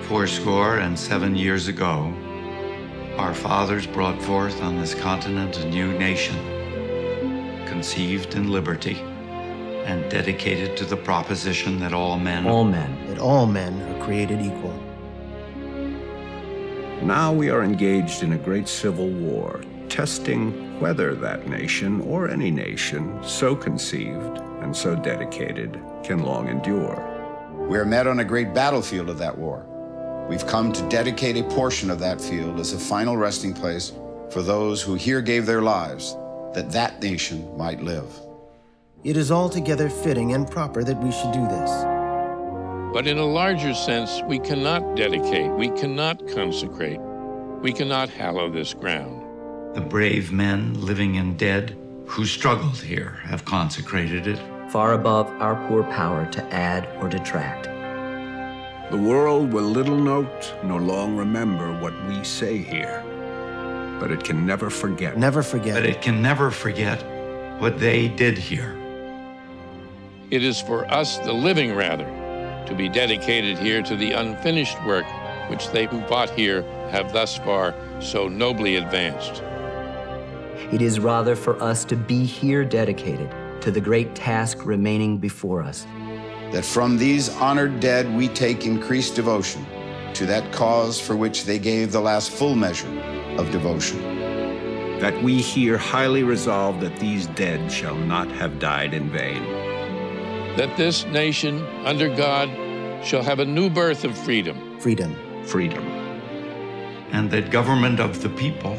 407 years ago, our fathers brought forth on this continent a new nation, conceived in liberty and dedicated to the proposition that all men are created equal. Now we are engaged in a great civil war, testing whether that nation or any nation so conceived and so dedicated can long endure. We are met on a great battlefield of that war. We've come to dedicate a portion of that field as a final resting place for those who here gave their lives that that nation might live. It is altogether fitting and proper that we should do this. But in a larger sense, we cannot dedicate, we cannot consecrate, we cannot hallow this ground. The brave men, living and dead, who struggled here have consecrated it. Far above our poor power to add or detract. The world will little note nor long remember what we say here, but it can never forget. But it can never forget what they did here. It is for us, the living rather, to be dedicated here to the unfinished work which they who fought here have thus far so nobly advanced. It is rather for us to be here dedicated to the great task remaining before us. That from these honored dead we take increased devotion to that cause for which they gave the last full measure of devotion. That we here highly resolve that these dead shall not have died in vain. That this nation, under God, shall have a new birth of freedom. Freedom. And that government of the people,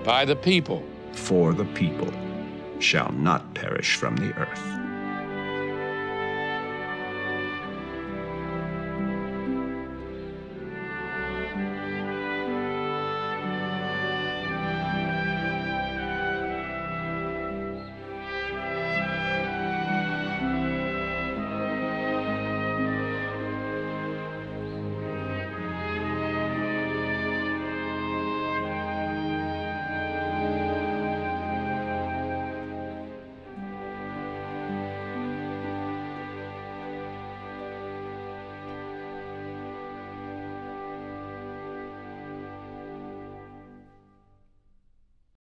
by the people, for the people, shall not perish from the earth.